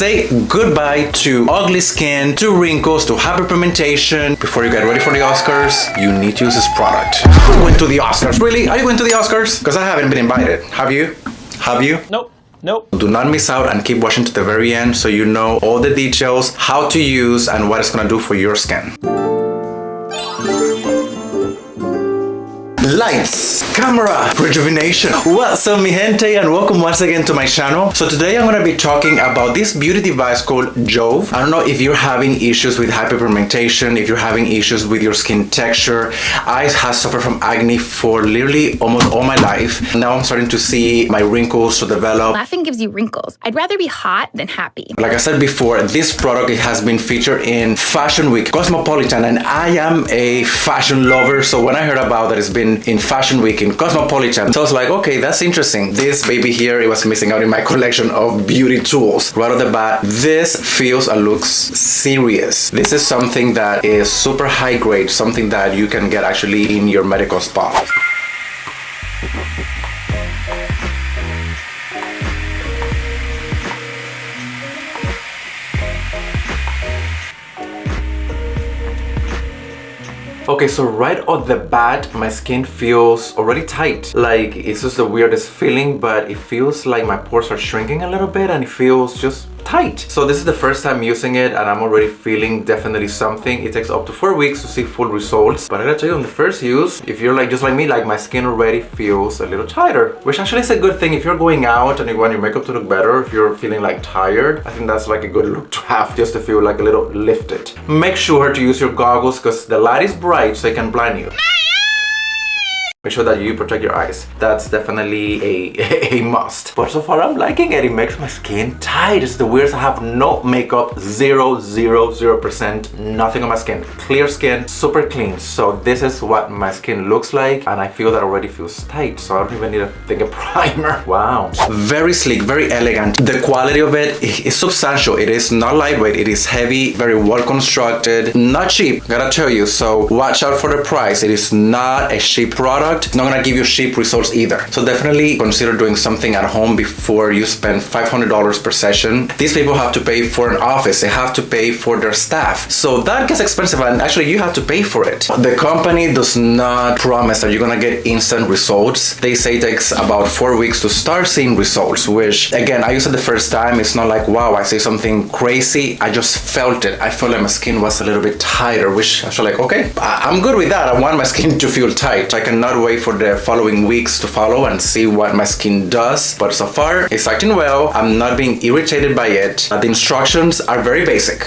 say goodbye to ugly skin, to wrinkles, to hyperpigmentation. Before you get ready for the Oscars, you need to use this product. Who's going to the Oscars? Really? Are you going to the Oscars? Because I haven't been invited. Have you? Have you? Nope. Nope. Do not miss out and keep watching to the very end so you know all the details, how to use, and what it's gonna do for your skin. Lights, camera, rejuvenation. What's up, mi gente, and welcome once again to my channel. So today I'm gonna be talking about this beauty device called JOVS. I don't know if you're having issues with hyperpigmentation, if you're having issues with your skin texture. I have suffered from acne for literally almost all my life. Now I'm starting to see my wrinkles to develop. Laughing gives you wrinkles. I'd rather be hot than happy. Like I said before, this product it has been featured in Fashion Week, Cosmopolitan, and I am a fashion lover. So when I heard about that it's been in Fashion Week in Cosmopolitan, so I was like, okay, that's interesting. This baby here, it was missing out in my collection of beauty tools. Right off the bat, this feels and looks serious. This is something that is super high grade, something that you can get actually in your medical spa. Okay, so right off the bat, my skin feels already tight. Like, it's just the weirdest feeling, but it feels like my pores are shrinking a little bit and it feels just tight. So this is the first time using it and I'm already feeling definitely something. It takes up to 4 weeks to see full results. But I gotta tell you, on the first use, if you're like just like me, like my skin already feels a little tighter, which actually is a good thing. If you're going out and you want your makeup to look better, if you're feeling like tired, I think that's like a good look to have, just to feel like a little lifted. Make sure to use your goggles because the light is bright so it can blind you. Make sure that you protect your eyes. That's definitely a must. But so far I'm liking it. It makes my skin tight. It's the weirdest. I have no makeup, 0%, nothing on my skin. Clear skin, super clean. So this is what my skin looks like and I feel that already feels tight. So I don't even need to think a primer. Wow. Very sleek, very elegant. The quality of it is substantial. It is not lightweight. It is heavy, very well constructed, not cheap, gotta tell you. So watch out for the price. It is not a cheap product. It's not gonna give you cheap results either. So definitely consider doing something at home before you spend $500 per session. These people have to pay for an office. They have to pay for their staff. So that gets expensive and actually you have to pay for it. The company does not promise that you're gonna get instant results. They say it takes about 4 weeks to start seeing results, which again, I used it the first time. It's not like, wow, I say something crazy. I just felt it. I felt like my skin was a little bit tighter, which I was like, okay, I'm good with that. I want my skin to feel tight. I cannot wait for the following weeks to follow and see what my skin does. But so far, it's acting well. I'm not being irritated by it. The instructions are very basic.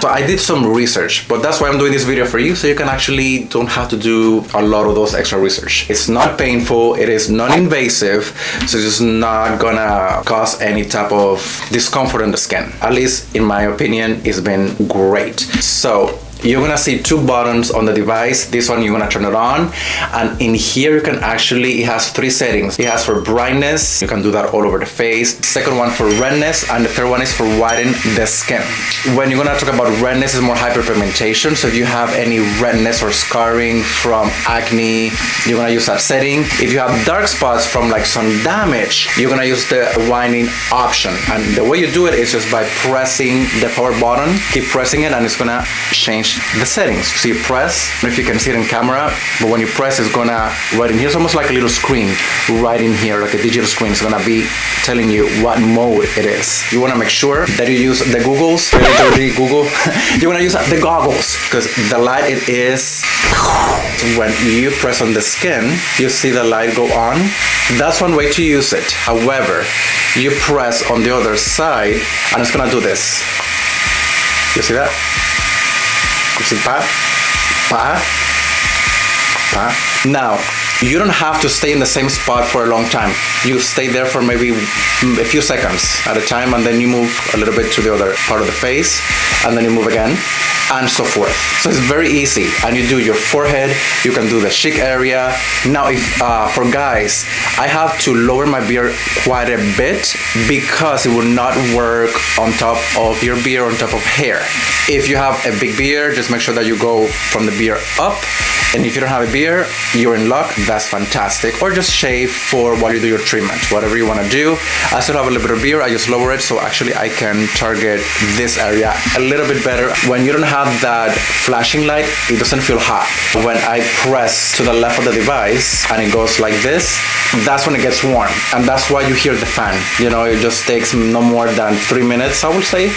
So I did some research, but that's why I'm doing this video for you, so you can actually don't have to do a lot of those extra research. It's not painful. It is non-invasive, so it's not gonna cause any type of discomfort on the skin. At least in my opinion, it's been great. So you're gonna see 2 buttons on the device. This one, you're gonna turn it on. And in here, you can actually, it has 3 settings. It has for brightness. You can do that all over the face. Second one for redness. And the third one is for whiten the skin. When you're gonna talk about redness, it's more hyperpigmentation. So if you have any redness or scarring from acne, you're gonna use that setting. If you have dark spots from like sun damage, you're gonna use the whitening option. And the way you do it is just by pressing the power button. Keep pressing it and it's gonna change the settings. So you press, I don't know if you can see it in camera, but when you press, it's gonna, right in here, it's almost like a little screen right in here, like a digital screen. It's gonna be telling you what mode it is. You wanna make sure that you use the goggles, you wanna use the goggles, because the light, it is, when you press on the skin, you see the light go on. That's one way to use it. However, you press on the other side, and it's gonna do this. You see that? You see, Now, you don't have to stay in the same spot for a long time. You stay there for maybe a few seconds at a time, and then you move a little bit to the other part of the face, and then you move again, and so forth. So it's very easy. And you do your forehead, you can do the cheek area. Now, if for guys, I have to lower my beard quite a bit because it will not work on top of your beard, on top of hair. If you have a big beard, just make sure that you go from the beard up. And if you don't have a beard, you're in luck. that's fantastic. Or just shave for while you do your treatment, whatever you want to do. I still have a little bit of beard, I just lower it, so actually I can target this area a little bit better. When you don't have that flashing light, it doesn't feel hot. When I press to the left of the device and it goes like this, that's when it gets warm, and that's why you hear the fan. You know, it just takes no more than 3 minutes, I would say,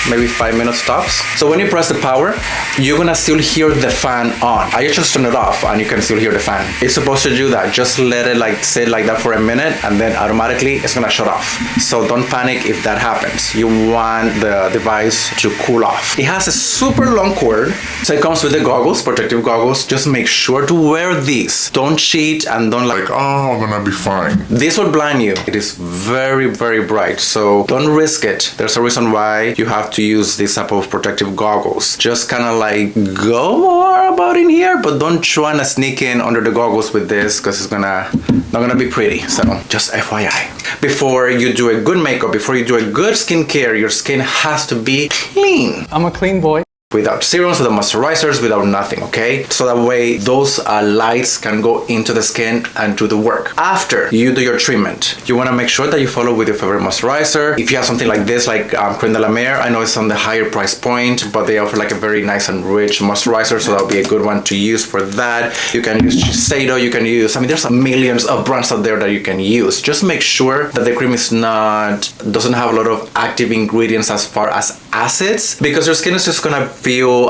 maybe 5 minutes tops. So when you press the power, you're gonna still hear the fan on. I just turn it off and you can still hear the fan. It's supposed to do that. Just let it like sit like that for a minute, and then automatically it's gonna shut off. So don't panic if that happens. You want the device to cool off. It has a super long cord, so it comes with the goggles, protective goggles. Just make sure to wear these. Don't cheat and don't like, oh, I'm gonna be fine. This will blind you. It is very, very bright, so don't risk it. There's a reason why you have to use this type of protective goggles. Just kind of like go more about in here, but don't try to sneak in under the goggles with this, because it's not gonna be pretty. So just FYI. Before you do a good makeup, before you do a good skincare, your skin has to be clean. I'm a clean boy. Without serums, without moisturizers, without nothing, okay? So that way those lights can go into the skin and do the work. After you do your treatment, you want to make sure that you follow with your favorite moisturizer. If you have something like this, like Crème de la Mer, I know it's on the higher price point, but they offer like a very nice and rich moisturizer, so that'll be a good one to use for that. You can use Shiseido, you can use, I mean, there's millions of brands out there that you can use. Just make sure that the cream doesn't have a lot of active ingredients as far as acids, because your skin is just gonna feel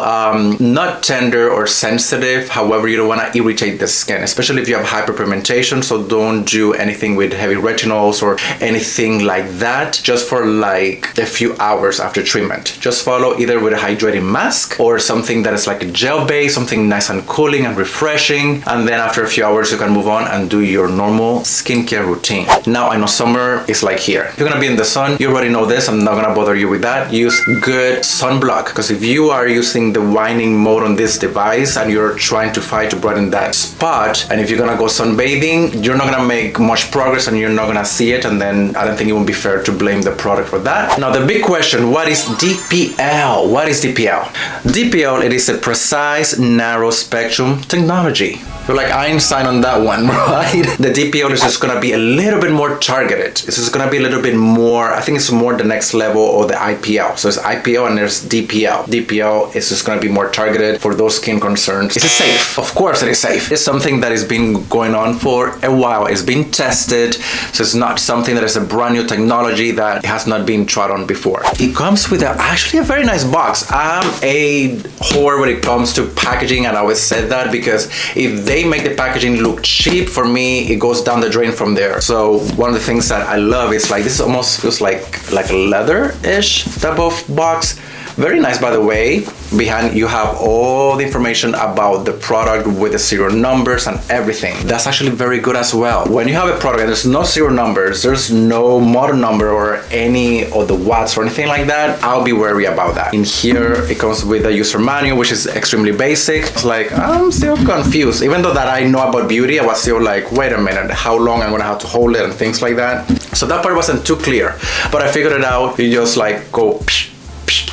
not tender or sensitive. However, you don't want to irritate the skin, especially if you have hyperpigmentation. So don't do anything with heavy retinols or anything like that just for like a few hours after treatment. Just follow either with a hydrating mask or something that is like a gel base, something nice and cooling and refreshing, and then after a few hours you can move on and do your normal skincare routine. Now I know summer is like here. If you're gonna be in the sun, you already know this, I'm not gonna bother you with that. Use good sunblock, because if you are using the whining mode on this device and you're trying to fight to brighten that spot, and if you're gonna go sunbathing, you're not gonna make much progress and you're not gonna see it, and then I don't think it would be fair to blame the product for that. Now the big question, what is DPL? What is DPL? DPL, it is a precise narrow spectrum technology. You're like Einstein on that one, right? The DPL is just gonna be a little bit more targeted. It's just gonna be a little bit more, I think it's more the next level, or the IPL. So it's IPL and there's DPL. DPL is just gonna be more targeted for those skin concerns. Is it safe? Of course it is safe. It's something that has been going on for a while. It's been tested, so it's not something that is a brand new technology that has not been tried on before. It comes with actually a very nice box. I'm a whore when it comes to packaging, and I always said that, because if they make the packaging look cheap, for me it goes down the drain from there. So one of the things that I love is like, this almost feels like a leather-ish type of box. Very nice, by the way. Behind you have all the information about the product with the serial numbers and everything. That's actually very good as well. When you have a product and there's no serial numbers, there's no model number or any of the watts or anything like that, I'll be wary about that. In here, it comes with a user manual, which is extremely basic. It's like, I'm still confused. Even though that I know about beauty, I was still like, wait a minute, how long I'm gonna have to hold it and things like that. So that part wasn't too clear, but I figured it out. You just like go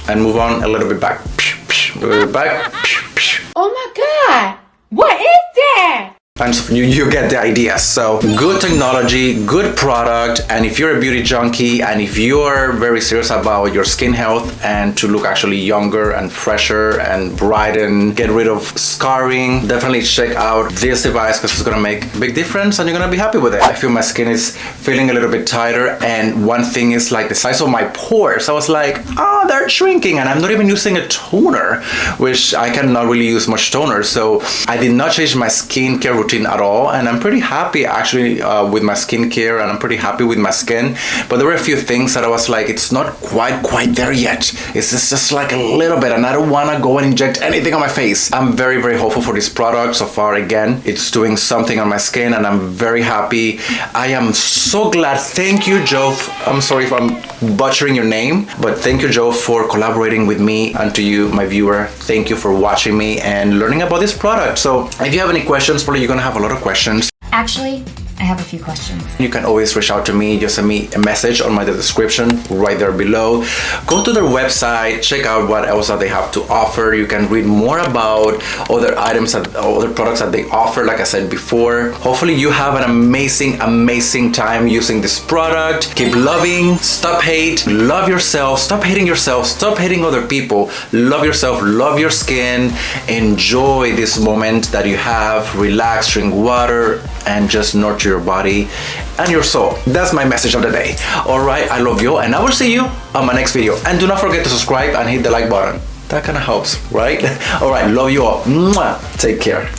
and move on a little bit back, a little bit back. Oh my God, what is that? And you get the idea. So good technology, good product, and if you're a beauty junkie and if you're very serious about your skin health and to look actually younger and fresher and brighten, get rid of scarring, definitely check out this device, because it's gonna make a big difference and you're gonna be happy with it. I feel my skin is feeling a little bit tighter, and one thing is like the size of my pores. I was like, oh, they're shrinking, and I'm not even using a toner, which I cannot really use much toner. So I did not change my skincare routine at all, and I'm pretty happy actually with my skincare, and I'm pretty happy with my skin. But there were a few things that I was like, it's not quite there yet. It's just like a little bit, and I don't want to go and inject anything on my face. I'm very, very hopeful for this product. So far, again, it's doing something on my skin, and I'm very happy. I am so glad. Thank you, Jove. I'm sorry if I'm butchering your name, but thank you, Jove, for collaborating with me, and to you, my viewer, thank you for watching me and learning about this product. So if you have any questions, probably you're gonna have a lot of questions. Actually, I have a few questions. You can always reach out to me. Just send me a message on my description right there below. Go to their website, check out what else that they have to offer. You can read more about other items, other products that they offer, like I said before. Hopefully you have an amazing time using this product. Keep loving, stop hate, love yourself, stop hating yourself, stop hating other people. Love yourself, love your skin. Enjoy this moment that you have. Relax, drink water, and just nurture your body and your soul. That's my message of the day. All right, I love you, and I will see you on my next video. And do not forget to subscribe and hit the like button. That kind of helps, right? All right, love you all. Mwah. Take care.